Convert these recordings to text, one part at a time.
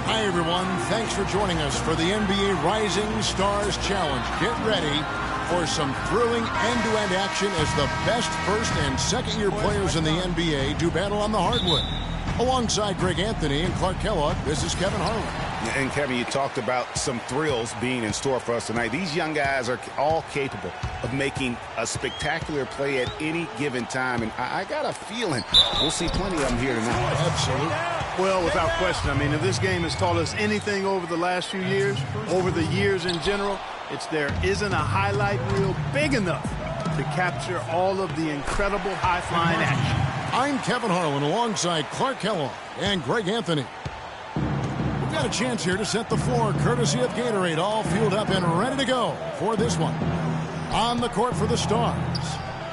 Hi, everyone. Thanks for joining us for the NBA Rising Stars Challenge. Get ready for some thrilling end-to-end action as the best first and second-year players in the NBA do battle on the hardwood. Alongside Greg Anthony and Clark Kellogg, this is Kevin Harlan. And, Kevin, you talked about some thrills being in store for us tonight. These young guys are all capable of making a spectacular play at any given time. And I got a feeling we'll see plenty of them here tonight. Absolutely. Well, without question. I mean, if this game has taught us anything over the last few years, over the years in general, it's there isn't a highlight reel big enough to capture all of the incredible high-flying action. I'm Kevin Harlan alongside Clark Kellogg and Greg Anthony. We've got a chance here to set the floor, courtesy of Gatorade, all fueled up and ready to go for this one. On the court for the Stars,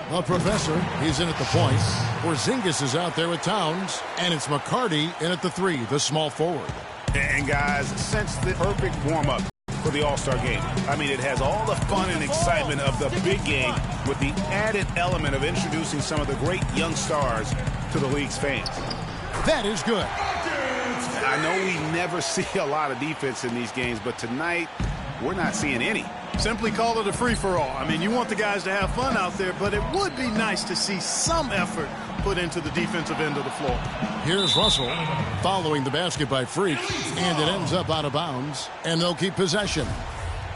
the Professor, he's in at the point. Porzingis is out there with Towns, and it's McCarty in at the 3, the small forward. And, guys, since the perfect warm-up for the All-Star game. I mean, it has all the fun and excitement of the big game with the added element of introducing some of the great young stars to the league's fans. That is good. I know we never see a lot of defense in these games, but tonight we're not seeing any. Simply call it a free-for-all. I mean, you want the guys to have fun out there, but it would be nice to see some effort put into the defensive end of the floor. Here's Russell following the basket by Freak, and it ends up out of bounds, and they'll keep possession.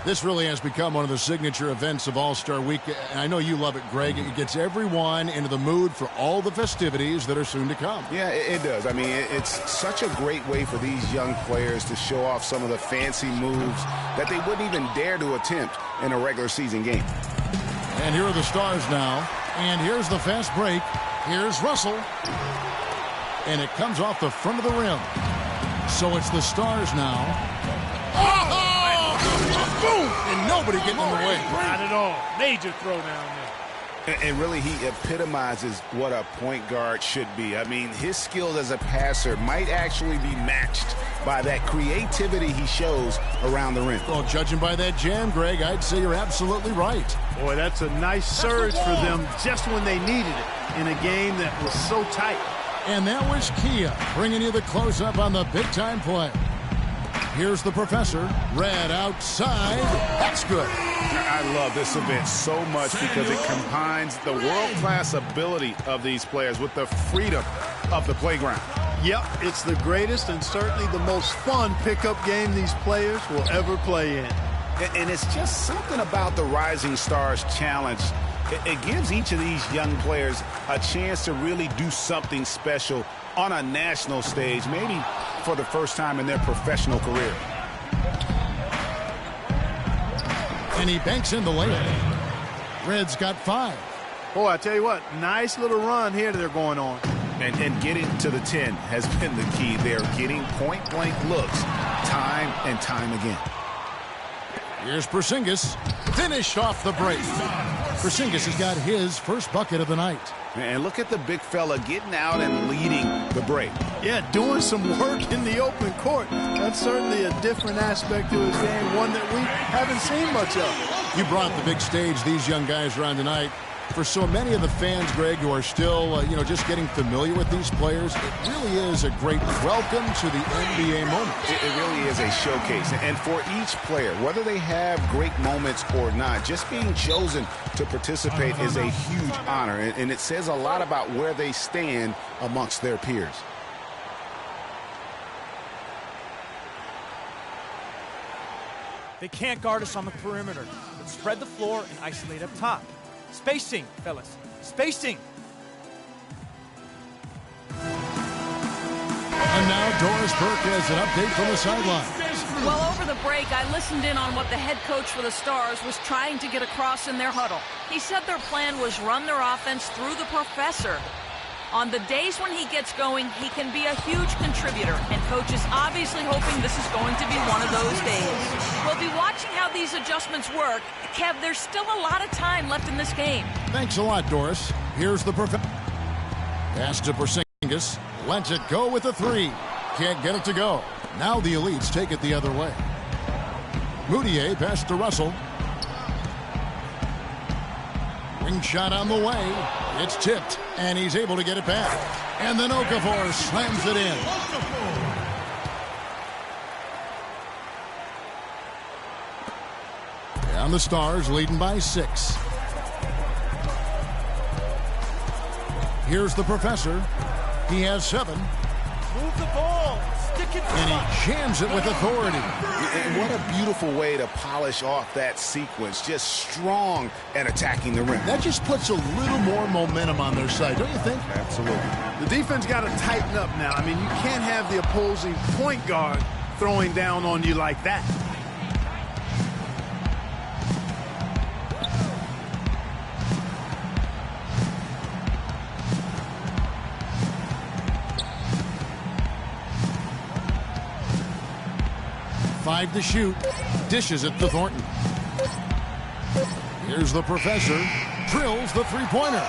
This really has become one of the signature events of All-Star Week. I know you love it, Greg. It gets everyone into the mood for all the festivities that are soon to come. Yeah, it does. I mean, it's such a great way for these young players to show off some of the fancy moves that they wouldn't even dare to attempt in a regular season game. And here are the Stars now. And here's the fast break. Here's Russell. And it comes off the front of the rim. So it's the Stars now. Oh! Boom! And nobody getting in the way. Not at all. Major throwdown there. And really, he epitomizes what a point guard should be. I mean, his skills as a passer might actually be matched by that creativity he shows around the rim. Well, judging by that jam, Greg, I'd say you're absolutely right. Boy, that's a nice surge for them just when they needed it in a game that was so tight. And that was Kia bringing you the close-up on the big-time play. Here's the Professor. Red outside. That's good. I love this event so much because it combines the world-class ability of these players with the freedom of the playground. Yep, it's the greatest and certainly the most fun pickup game these players will ever play in. And it's just something about the Rising Stars Challenge. It gives each of these young players a chance to really do something special on a national stage, maybe for the first time in their professional career. And he banks in the layup. Red's got 5. Boy, I tell you what, nice little run here they're going on. And getting to the 10 has been the key. They're getting point-blank looks time and time again. Here's Porzingis. Finished off the break. Porzingis has got his first bucket of the night. And look at the big fella getting out and leading the break. Yeah, doing some work in the open court. That's certainly a different aspect to his game, one that we haven't seen much of. You brought the big stage these young guys are on tonight. For so many of the fans, Greg, who are still, just getting familiar with these players, it really is a great welcome to the NBA moment. It really is a showcase. And for each player, whether they have great moments or not, just being chosen to participate is a huge honor. And it says a lot about where they stand amongst their peers. They can't guard us on the perimeter. Let's spread the floor and isolate up top. Spacing, fellas. Spacing. And now Doris Burke has an update from the sideline. Well, over the break, I listened in on what the head coach for the Stars was trying to get across in their huddle. He said their plan was run their offense through the Professor. On the days when he gets going, he can be a huge contributor, and Coach is obviously hoping this is going to be one of those days. We'll be watching how these adjustments work. Kev, there's still a lot of time left in this game. Thanks a lot, Doris. Here's the Professor. Pass to Porzingis. Lets it go with a 3. Can't get it to go. Now the elites take it the other way. Moutier pass to Russell. Ring shot on the way. It's tipped, and he's able to get it back. And then Okafor slams it in. And the Stars leading by 6. Here's the Professor. He has 7. Move the ball. Stick it. And he jams it with authority. And what a beautiful way to polish off that sequence. Just strong and attacking the rim. That just puts a little more momentum on their side, don't you think? Absolutely. The defense got to tighten up now. I mean, you can't have the opposing point guard throwing down on you like that. Five to shoot. Dishes it to Thornton. Here's the Professor. Drills the three-pointer.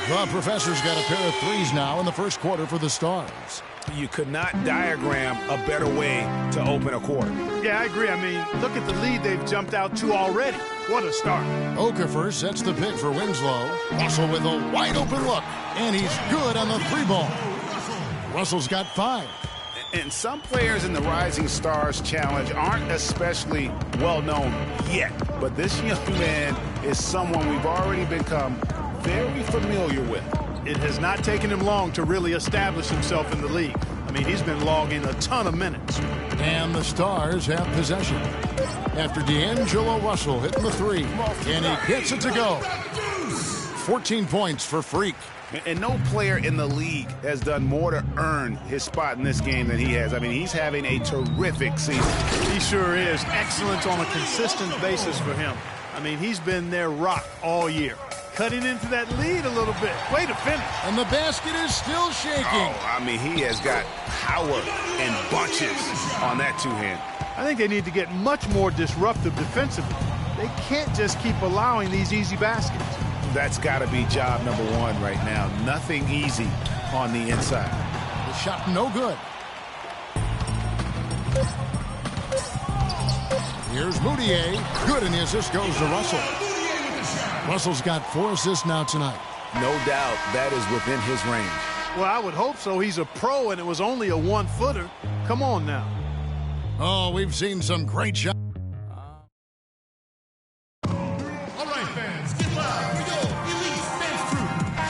The Professor's got a pair of threes now in the first quarter for the Stars. You could not diagram a better way to open a quarter. Yeah, I agree. I mean, look at the lead they've jumped out to already. What a start. Okafor sets the pick for Winslow. Russell with a wide-open look. And he's good on the three ball. Russell's got 5. And some players in the Rising Stars Challenge aren't especially well known yet. But this young man is someone we've already become very familiar with. It has not taken him long to really establish himself in the league. I mean, he's been logging a ton of minutes. And the Stars have possession. After D'Angelo Russell hitting the 3. And he gets it to go. 14 points for Freak. And no player in the league has done more to earn his spot in this game than he has. I mean, he's having a terrific season. He sure is. Excellence on a consistent basis for him. I mean, he's been their rock all year. Cutting into that lead a little bit. Way to finish. And the basket is still shaking. Oh, I mean, he has got power in bunches on that two-hand. I think they need to get much more disruptive defensively. They can't just keep allowing these easy baskets. That's got to be job number 1 right now. Nothing easy on the inside. The shot no good. Here's Moutier. Good, and the assist goes to Russell. Russell's got 4 assists now tonight. No doubt that is within his range. Well, I would hope so. He's a pro, and it was only a 1-footer. Come on now. Oh, we've seen some great shots.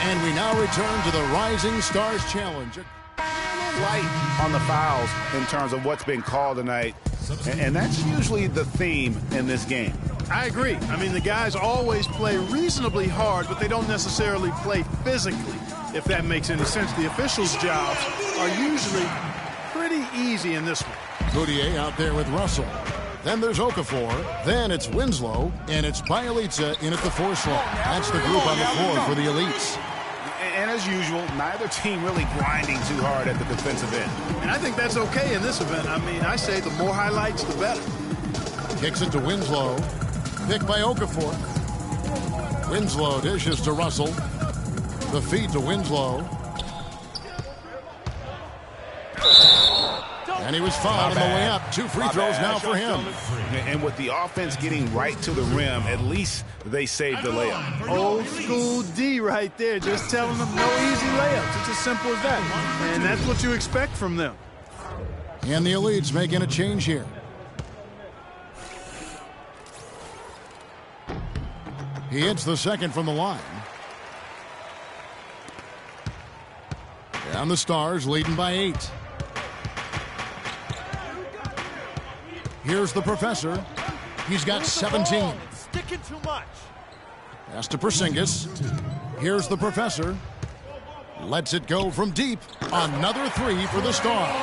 And we now return to the Rising Stars Challenge. Light on the fouls in terms of what's been called tonight, and that's usually the theme in this game. I agree. I mean, the guys always play reasonably hard, but they don't necessarily play physically, if that makes any sense. The officials' jobs are usually pretty easy in this one. Moutier out there with Russell. Then there's Okafor. Then it's Winslow. And it's Bielitsa in at the 4 slot. That's the group on the floor for the elites. And as usual, neither team really grinding too hard at the defensive end. And I think that's okay in this event. I mean, I say the more highlights, the better. Kicks it to Winslow. Picked by Okafor. Winslow dishes to Russell. The feed to Winslow. And he was fouled on the way up. 2 free throws now for him. And with the offense getting right to the rim, at least they saved the layup. Old school D right there, just telling them no easy layups. It's as simple as that. And that's what you expect from them. And the elites making a change here. He hits the second from the line. And the Stars leading by 8. Here's the Professor. He's got 17. Sticking too much. Pass to Porzingis. Here's the Professor. Lets it go from deep. Another 3 for the Stars.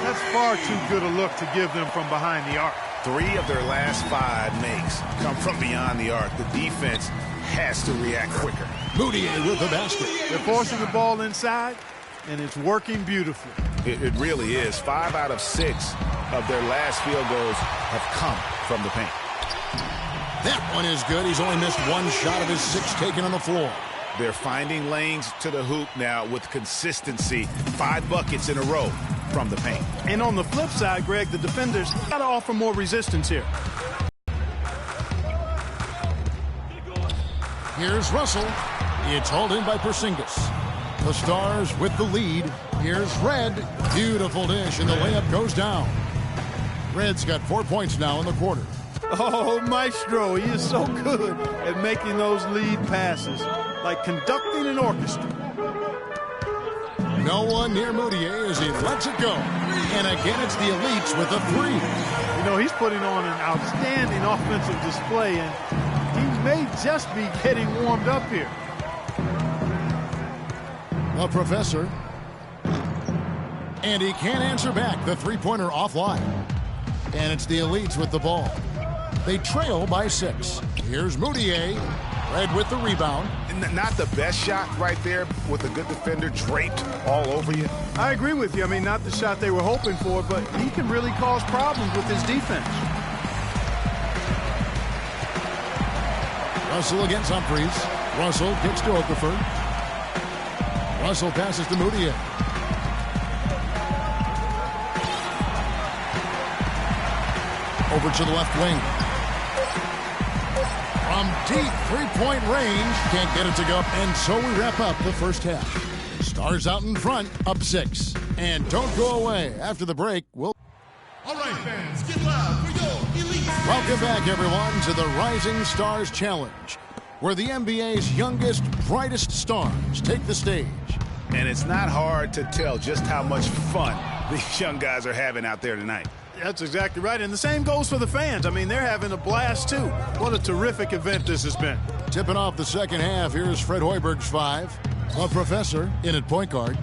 That's far too good a look to give them from behind the arc. 3 of their last 5 makes come from beyond the arc. The defense has to react quicker. Moutier with the basket. They're forcing the ball inside, and it's working beautifully. It really is. 5 out of 6 of their last field goals have come from the paint. That one is good. He's only missed 1 shot of his 6 taken on the floor. They're finding lanes to the hoop now with consistency. 5 buckets in a row from the paint. And on the flip side, Greg, the defenders got to offer more resistance here. Here's Russell. It's hauled in by Porzingis. The Stars with the lead. Here's Red. Beautiful dish, and the layup goes down. Red's got 4 points now in the quarter. Oh, Maestro, he is so good at making those lead passes, like conducting an orchestra. No one near Moutier as he lets it go. And again, it's the elites with a three. You know, he's putting on an outstanding offensive display, and he may just be getting warmed up here. The professor. And he can't answer back. The three-pointer offline. And it's the elites with the ball. They trail by 6. Here's Moutier. Red with the rebound. Not the best shot right there with a good defender draped all over you. I agree with you. I mean, not the shot they were hoping for, but he can really cause problems with his defense. Russell against Humphries. Russell kicks to Okafor. Russell passes to Moutier. Over to the left wing. From deep three-point range. Can't get it to go. And so we wrap up the first half. Stars out in front, up 6. And don't go away. After the break, we'll... All right, fans, get loud for your elite. Welcome back, everyone, to the Rising Stars Challenge, where the NBA's youngest, brightest stars take the stage. And it's not hard to tell just how much fun these young guys are having out there tonight. That's exactly right, and the same goes for the fans. I mean, they're having a blast, too. What a terrific event this has been. Tipping off the second half, here's Fred Hoiberg's 5. The professor in at point guard.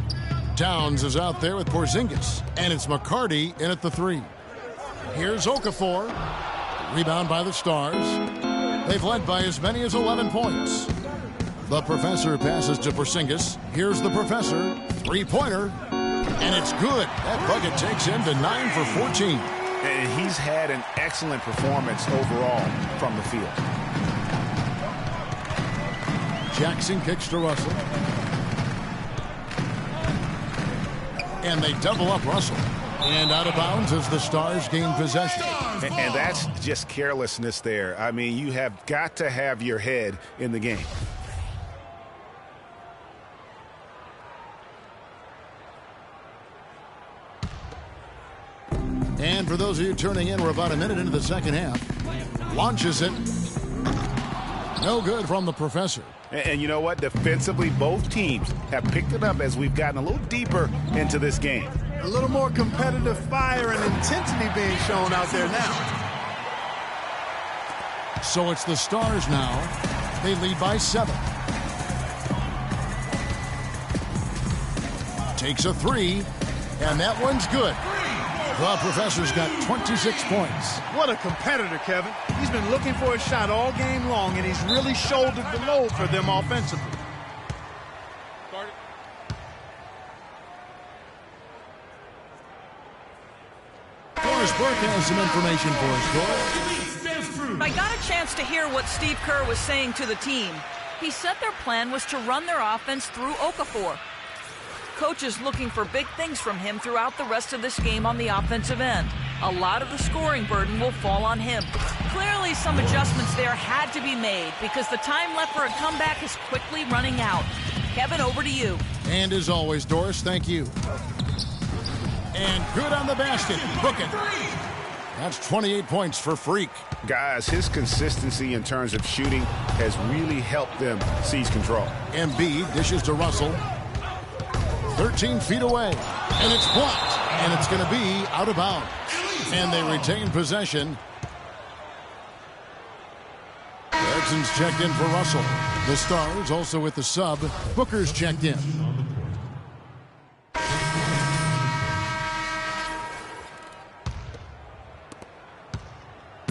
Towns is out there with Porzingis, and it's McCarty in at the 3. Here's Okafor. Rebound by the Stars. They've led by as many as 11 points. The professor passes to Porzingis. Here's the professor. Three-pointer. And it's good. That bucket takes him to 9 for 14. And he's had an excellent performance overall from the field. Jackson kicks to Russell. And they double up Russell. And out of bounds as the Stars gain possession. And that's just carelessness there. I mean, you have got to have your head in the game. And for those of you turning in, we're about a minute into the second half. Launches it. No good from the professor. And you know what? Defensively, both teams have picked it up as we've gotten a little deeper into this game. A little more competitive fire and intensity being shown out there now. So it's the Stars now. They lead by 7. Takes a 3, and that one's good. The professor's got 26 points. What a competitor, Kevin. He's been looking for a shot all game long, and he's really shouldered the load for them offensively. Doris Burke has some information for us, Doris. I got a chance to hear what Steve Kerr was saying to the team. He said their plan was to run their offense through Okafor. Coach is looking for big things from him throughout the rest of this game on the offensive end. A lot of the scoring burden will fall on him. Clearly, some adjustments there had to be made because the time left for a comeback is quickly running out. Kevin, over to you. And as always, Doris, thank you. And good on the basket. Book it. That's 28 points for Freak. Guys, his consistency in terms of shooting has really helped them seize control. Embiid dishes to Russell. 13 feet away, and it's blocked, and it's going to be out of bounds. And they retain possession. Erickson's checked in for Russell. The Stars also with the sub. Booker's checked in.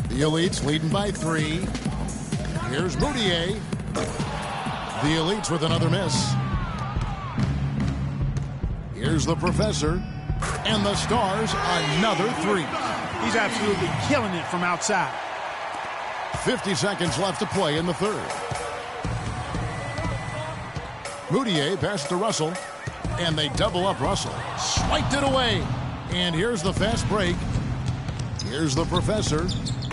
The Elites leading by 3. Here's Moutier. The Elites with another miss. Here's the professor, and the Stars another 3. He's absolutely killing it from outside. 50 seconds left to play in the third. Moutier passes to Russell, and they double up Russell. Swiped it away, and here's the fast break. Here's the professor,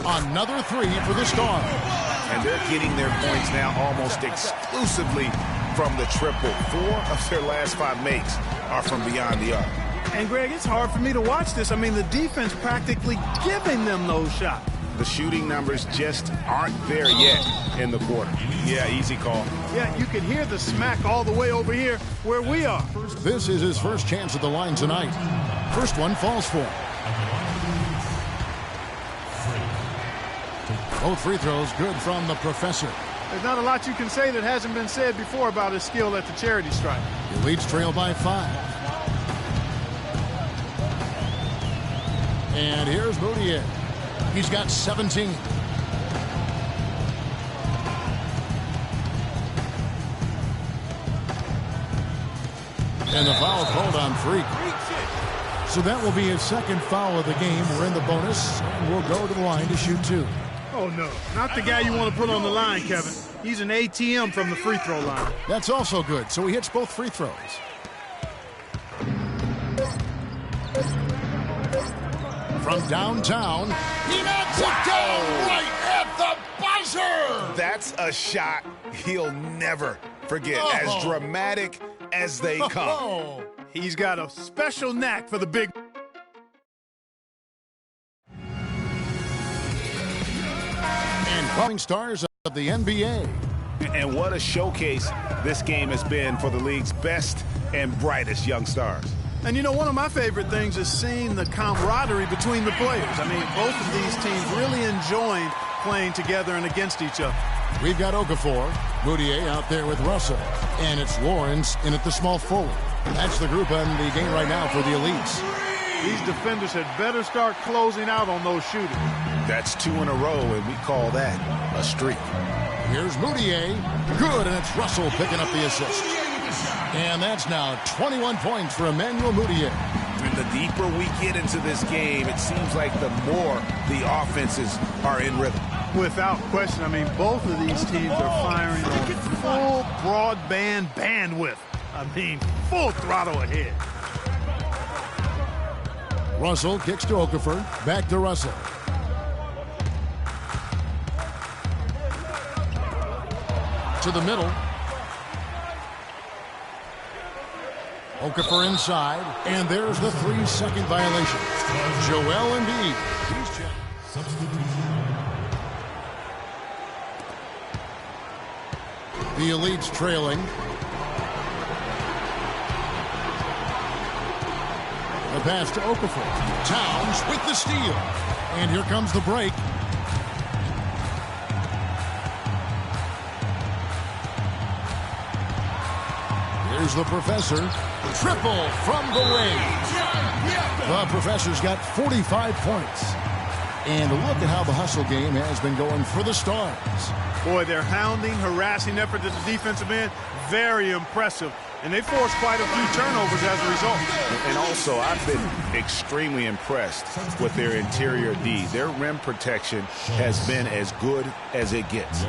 another 3 for the Stars. And they're getting their points now almost exclusively from the triple. 4 of their last 5 makes are from beyond the arc. And, Greg, it's hard for me to watch this. I mean, the defense practically giving them those shots. The shooting numbers just aren't there yet in the quarter. Yeah, easy call. Yeah, you can hear the smack all the way over here where we are. This is his first chance at the line tonight. First one falls for him. Both free throws good from the professor. There's not a lot you can say that hasn't been said before about his skill at the charity stripe. The Leeds trail by 5. And here's Moutier. He's got 17. And the foul called on Freak. So that will be his second foul of the game. We're in the bonus, and we'll go to the line to shoot 2. Oh, no. Not the guy you want to put on the line, Kevin. He's an ATM from the free throw line. That's also good. So he hits both free throws. From downtown, he knocks it down right at the buzzer! That's a shot he'll never forget. As dramatic as they come. He's got a special knack for the big... And coming stars of the NBA. And what a showcase this game has been for the league's best and brightest young stars. And, you know, one of my favorite things is seeing the camaraderie between the players. I mean, both of these teams really enjoying playing together and against each other. We've got Okafor, Moutier out there with Russell, and it's Lawrence in at the small forward. That's the group in the game right now for the elites. These defenders had better start closing out on those shooters. That's 2 in a row, and we call that a streak. Here's Moutier. Good, and it's Russell picking up the assist. And that's now 21 points for Emmanuel Moutier. And the deeper we get into this game, it seems like the more the offenses are in rhythm. Without question, I mean, both of these teams are firing on full broadband bandwidth. I mean, full throttle ahead. Russell kicks to Okafor. Back to Russell. To the middle. Okafor inside, and there's the 3-second violation. Joel Embiid. The elites trailing. The pass to Okafor. Towns with the steal. And here comes the break. Here's the professor. Triple from the range. The professor's got 45 points. And look at how the hustle game has been going for the Stars. Boy, their hounding, harassing effort at the defensive end, very impressive. And they forced quite a few turnovers as a result. And also, I've been extremely impressed with their interior D. Their rim protection has been as good as it gets.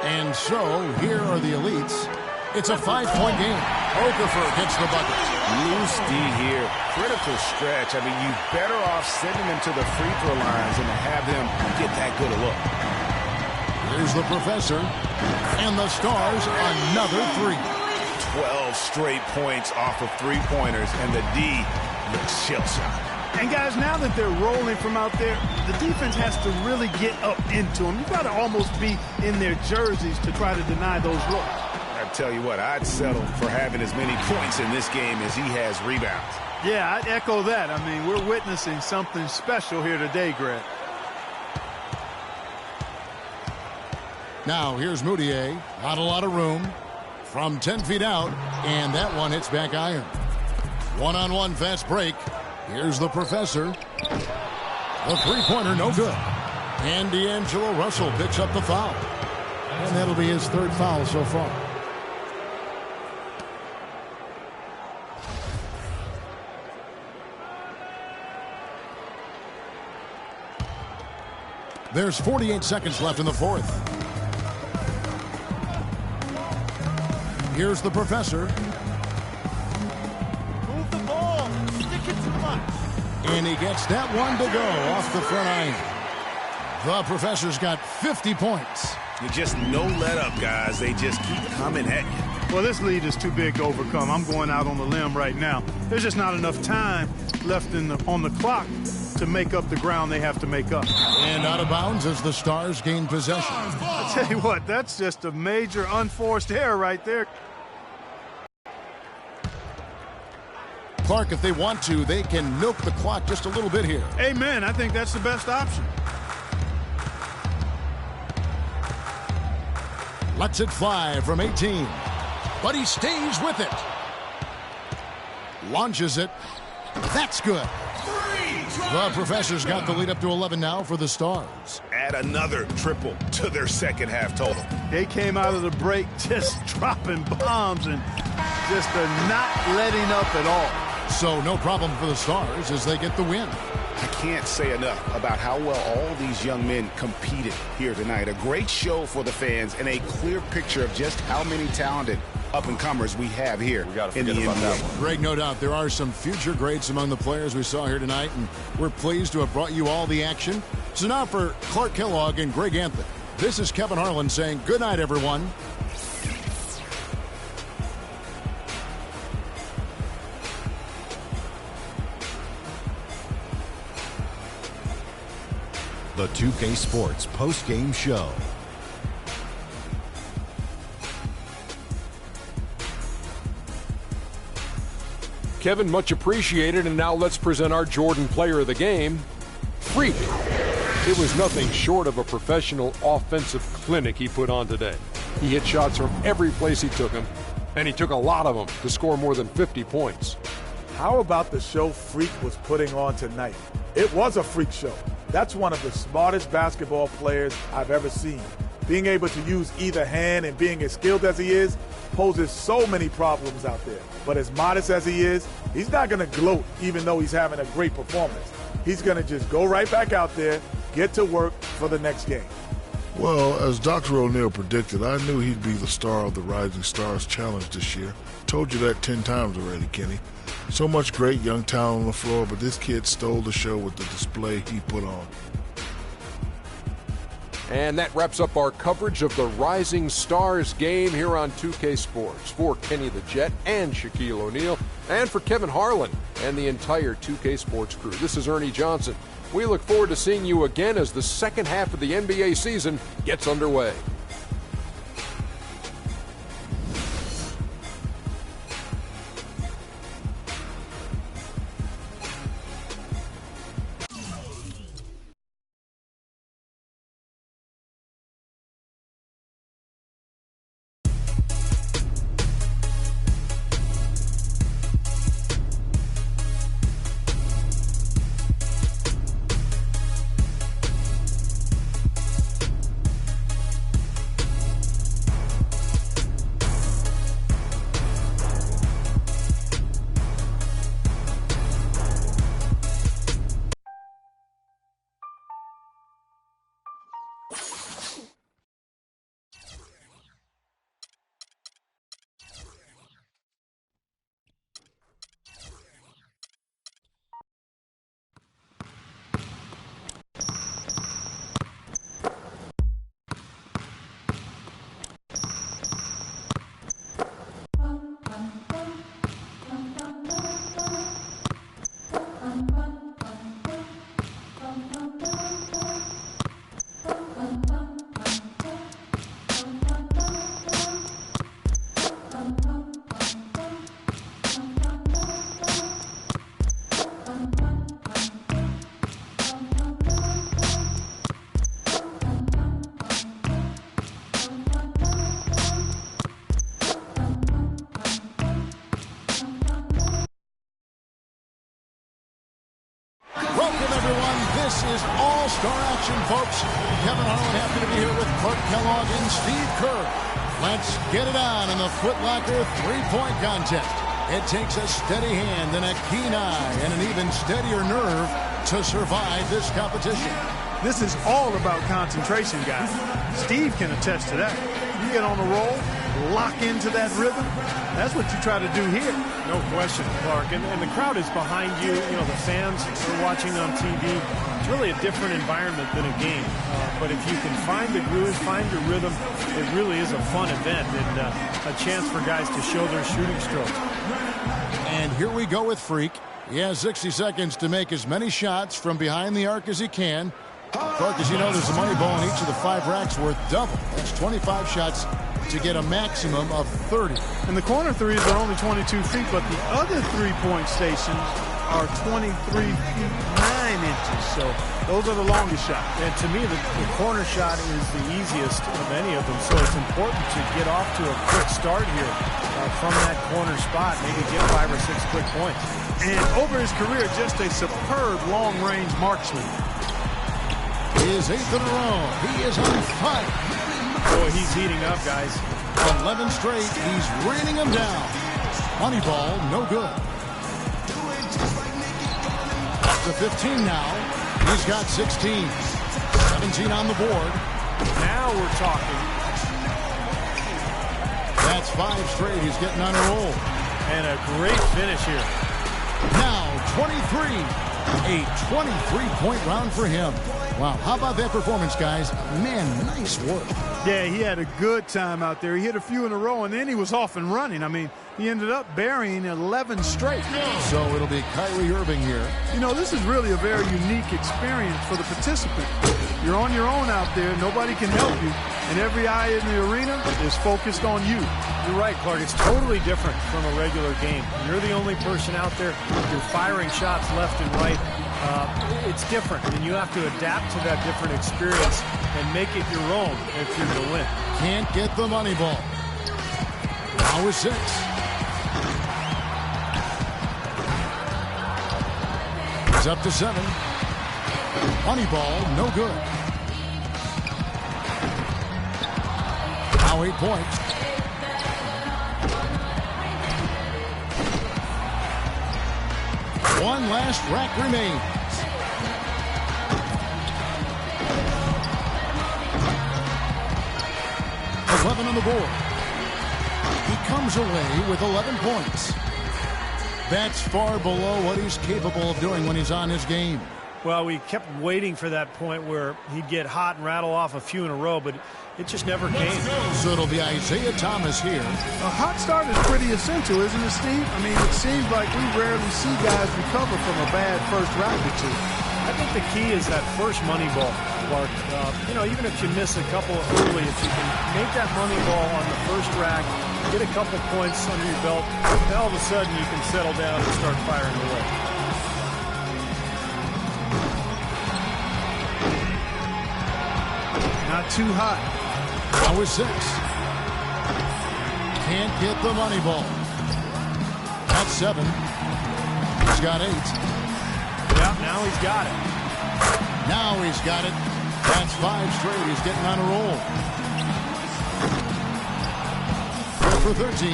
And so, here are the elites. It's a 5-point game. Okafor gets the bucket. Loose D here. Critical stretch. I mean, you better off sending him to the free throw lines than to have him get that good a look. Here's the professor. And the Stars, another 3. 12 straight points off of three-pointers, and the D looks shell-shocked. And, guys, now that they're rolling from out there, the defense has to really get up into them. You've got to almost be in their jerseys to try to deny those looks. I tell you what, I'd settle for having as many points in this game as he has rebounds. Yeah, I'd echo that. I mean, we're witnessing something special here today, Greg. Now, here's Moutier. Not a lot of room. From 10 feet out, and that one hits back iron. One-on-one fast break. Here's the professor. The three-pointer, no good. And D'Angelo Russell picks up the foul. And that'll be his 3rd foul so far. There's 48 seconds left in the 4th. Here's the professor. Move the ball. Stick it to much. And he gets that one to go off the front iron. The professor's got 50 points. You just no let up, guys. They just keep coming at you. Well, this lead is too big to overcome. I'm going out on the limb right now. There's just not enough time left on the clock to make up the ground they have to make up. And out of bounds as the Stars gain possession. I tell you what, that's just a major unforced error right there. Clark, if they want to, they can milk the clock just a little bit here. Amen. I think that's the best option. Lets it fly from 18. But he stays with it. Launches it. That's good. The Professor's got the lead up to 11 now for the Stars. Add another triple to their second half total. They came out of the break just dropping bombs and just not letting up at all. So no problem for the Stars as they get the win. I can't say enough about how well all these young men competed here tonight. A great show for the fans and a clear picture of just how many talented up-and-comers we have here in the NBA. Greg, no doubt there are some future greats among the players we saw here tonight, and we're pleased to have brought you all the action. So now for Clark Kellogg and Greg Anthony, this is Kevin Harlan saying good night, everyone. The 2K Sports post-game show. Kevin, much appreciated, and now let's present our Jordan player of the game, Freak. It was nothing short of a professional offensive clinic he put on today. He hit shots from every place he took them, and he took a lot of them to score more than 50 points. How about the show Freak was putting on tonight? It was a freak show. That's one of the smartest basketball players I've ever seen. Being able to use either hand and being as skilled as he is poses so many problems out there. But as modest as he is, he's not going to gloat even though he's having a great performance. He's going to just go right back out there, get to work for the next game. Well, as Dr. O'Neal predicted, I knew he'd be the star of the Rising Stars Challenge this year. Told you that 10 times already, Kenny. So much great young talent on the floor, but this kid stole the show with the display he put on. And that wraps up our coverage of the Rising Stars game here on 2K Sports. For Kenny the Jet and Shaquille O'Neal, and for Kevin Harlan and the entire 2K Sports crew, this is Ernie Johnson. We look forward to seeing you again as the second half of the NBA season gets underway. This is All-Star action, folks. Kevin Harlan happy to be here with Clark Kellogg and Steve Kerr. Let's get it on in the Foot Locker three-point contest. It takes a steady hand and a keen eye and an even steadier nerve to survive this competition. This is all about concentration, guys. Steve can attest to that. You get on a roll, lock into that rhythm. That's what you try to do here. No question, Clark. And the crowd is behind you. You know, the fans are watching on TV. It's really a different environment than a game. But if you can find the groove, find your rhythm, it really is a fun event and a chance for guys to show their shooting strokes. And here we go with Freak. He has 60 seconds to make as many shots from behind the arc as he can. Clark, as you know, there's a money ball in each of the 5 racks worth double. That's 25 shots to get a maximum of 30. And the corner threes are only 22 feet, but the other three-point stations are 23 feet 9 inches. So those are the longest shots. And to me, the corner shot is the easiest of any of them. So it's important to get off to a quick start here from that corner spot. Maybe get 5 or 6 quick points. And over his career, just a superb long-range marksman. His 8th in a row. He is on fire. Boy, he's heating up, guys. 11 straight. He's raining them down. Money ball, no good. Up to 15 now. He's got 16. 17 on the board. Now we're talking. That's 5 straight. He's getting on a roll. And a great finish here. Now 23. A 23-point round for him. Wow, how about that performance, guys? Man, nice work. Yeah, he had a good time out there. He hit a few in a row, and then he was off and running. I mean, he ended up burying 11 straight. So it'll be Kyrie Irving here. You know, this is really a very unique experience for the participant. You're on your own out there. Nobody can help you. And every eye in the arena is focused on you. You're right, Clark. It's totally different from a regular game. You're the only person out there. You're firing shots left and right. It's different, and you have to adapt to that different experience and make it your own if you're going to win. Can't get the money ball. Now with 6. He's up to 7. Money ball, no good. Now 8 points. One last rack remains. $11 on the board. He comes away with 11 points. That's far below what he's capable of doing when he's on his game. Well, we kept waiting for that point where he'd get hot and rattle off a few in a row, but it just never came. So it'll be Isaiah Thomas here. A hot start is pretty essential, isn't it, Steve? I mean, it seems like we rarely see guys recover from a bad first rack or two. I think the key is that first money ball, Clark. You know, even if you miss a couple early, if you can make that money ball on the first rack, get a couple points under your belt, then all of a sudden you can settle down and start firing away. Not too hot. Now with 6. Can't get the money ball. That's 7. He's got 8. Yeah, now he's got it. Now he's got it. That's 5 straight. He's getting on a roll. 4 for 13.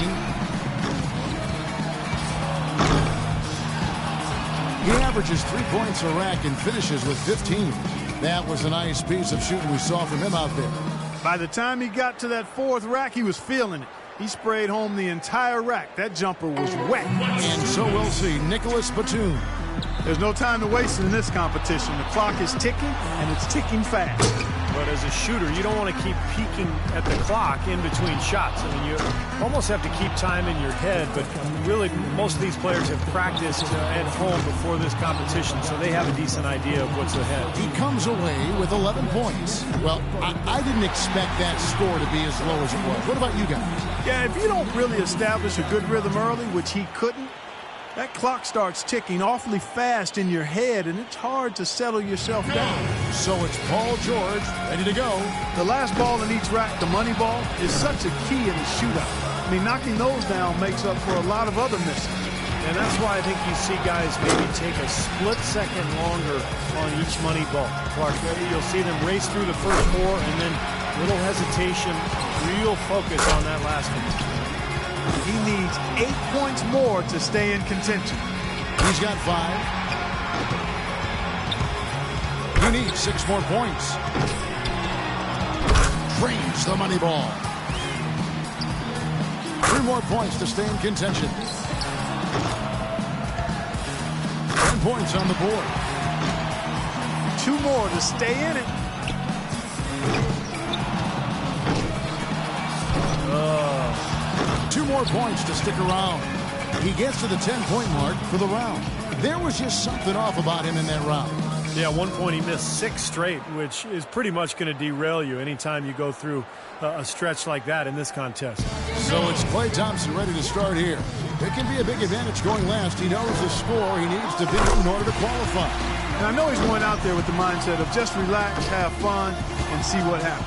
He averages 3 points a rack and finishes with 15. That was a nice piece of shooting we saw from him out there. By the time he got to that 4th rack, he was feeling it. He sprayed home the entire rack. That jumper was wet. And so we'll see Nicholas Batum. There's no time to waste in this competition. The clock is ticking, and it's ticking fast. But as a shooter, you don't want to keep peeking at the clock in between shots. I mean, you almost have to keep time in your head, but really most of these players have practiced at home before this competition, so they have a decent idea of what's ahead. He comes away with 11 points. Well, I didn't expect that score to be as low as it was. What about you guys? Yeah, if you don't really establish a good rhythm early, which he couldn't, that clock starts ticking awfully fast in your head, and it's hard to settle yourself down. So it's Paul George ready to go. The last ball in each rack, the money ball, is such a key in the shootout. I mean, knocking those down makes up for a lot of other misses. And that's why I think you see guys maybe take a split second longer on each money ball. Clark, you'll see them race through the first 4 and then little hesitation, real focus on that last one. He needs 8 points more to stay in contention. He's got 5. He needs 6 more points. Drains the money ball. 3 more points to stay in contention. 10 points on the board. 2 more to stay in it. 2 more points to stick around. He gets to the 10-point mark for the round. There was just something off about him in that round. Yeah, 1 point he missed 6 straight, which is pretty much going to derail you anytime you go through a stretch like that in this contest. So it's Klay Thompson ready to start here. It can be a big advantage going last. He knows the score he needs to beat in order to qualify. And I know he's going out there with the mindset of just relax, have fun, and see what happens.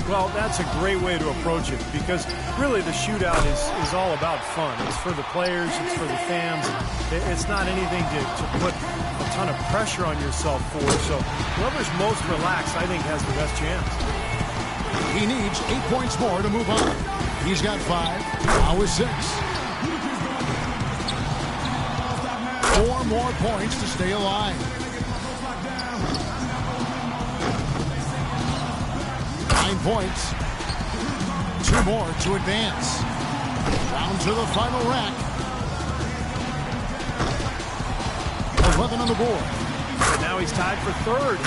Well, that's a great way to approach it because really the shootout is all about fun. It's for the players, it's for the fans. It's not anything to put a ton of pressure on yourself for. So whoever's most relaxed, I think, has the best chance. He needs 8 points more to move on. He's got 5, now with 6. 4 more points to stay alive. 9 points. 2 more to advance. Down to the final rack. 11 on the board. And now he's tied for 3rd.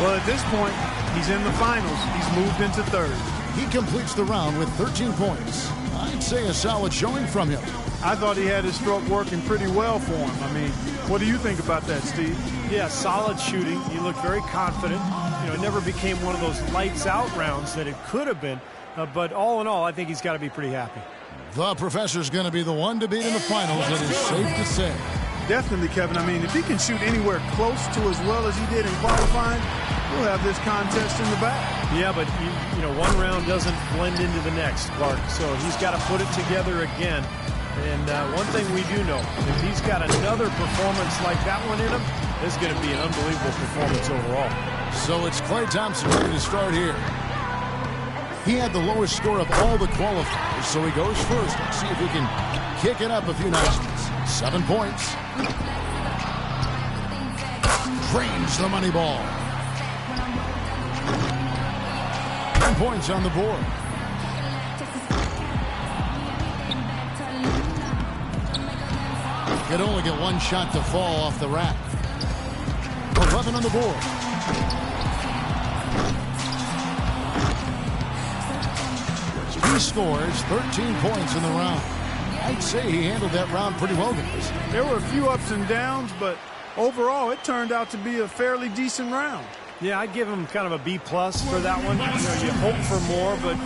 Well, at this point, he's in the finals. He's moved into 3rd. He completes the round with 13 points. I'd say a solid showing from him. I thought he had his stroke working pretty well for him. I mean, what do you think about that, Steve? Yeah, solid shooting. He looked very confident. You know, it never became one of those lights-out rounds that it could have been. But all in all, I think he's got to be pretty happy. The professor's going to be the one to beat in the finals, it is safe to say. Definitely, Kevin. I mean, if he can shoot anywhere close to as well as he did in qualifying, we'll have this contest in the bag. Yeah, but, you know, one round doesn't blend into the next, Clark. So he's got to put it together again. And one thing we do know, if he's got another performance like that one in him, this is going to be an unbelievable performance overall. So it's Klay Thompson ready to start here. He had the lowest score of all the qualifiers, so he goes first. Let's see if he can kick it up a few notches. 7 points. Drains the money ball. 10 points on the board. Could only get 1 shot to fall off the rack. 11 on the board. He scores 13 points in the round. I'd say he handled that round pretty well, guys. There were a few ups and downs, but overall it turned out to be a fairly decent round. Yeah, I'd give him kind of a B+ for that one. You know, you hope for more, but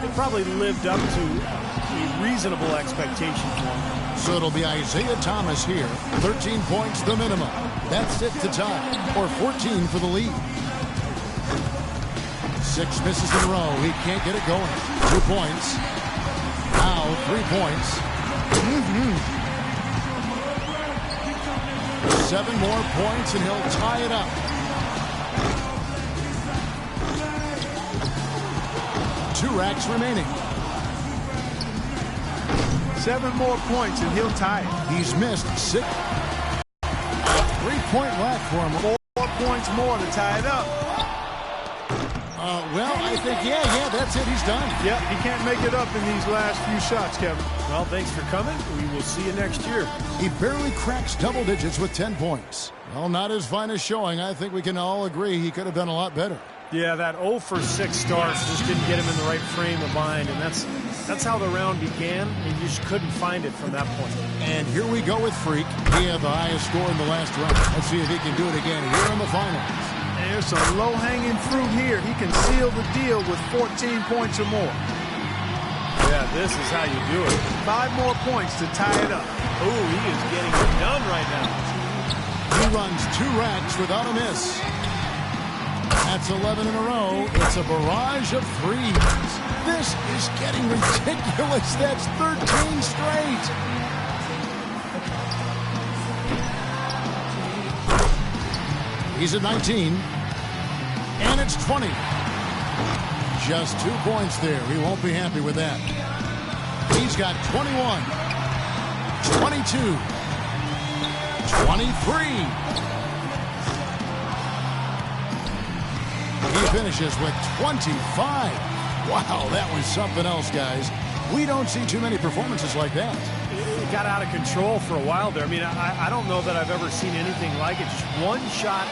it probably lived up to a reasonable expectation for him. So it'll be Isaiah Thomas here. 13 points the minimum. That's it to tie, or 14 for the lead. 6 misses in a row. He can't get it going. 2 points. Now 3 points. 7 more points and he'll tie it up. 2 racks remaining. 7 more points and he'll tie it. He's missed 6. 3-point rack for him. 4 points more to tie it up. Well, I think, yeah, that's it. He's done. Yep, he can't make it up in these last few shots, Kevin. Well, thanks for coming. We will see you next year. He barely cracks double digits with 10 points. Well, not his finest showing. I think we can all agree he could have done a lot better. Yeah, that 0 for 6 start just didn't get him in the right frame of mind, and that's how the round began. He just couldn't find it from that point. And here we go with Freak. He had the highest score in the last round. Let's see if he can do it again here in the finals. There's some low-hanging fruit here. He can seal the deal with 14 points or more. Yeah, this is how you do it. 5 more points to tie it up. Oh, he is getting it done right now. He runs 2 racks without a miss. That's 11 in a row. It's a barrage of threes. This is getting ridiculous. That's 13 straight. He's at 19. And it's 20. Just 2 points there. He won't be happy with that. He's got 21, 22, 23. He finishes with 25. Wow, that was something else, guys. We don't see too many performances like that. It got out of control for a while there. I mean, I don't know that I've ever seen anything like it. Just one shot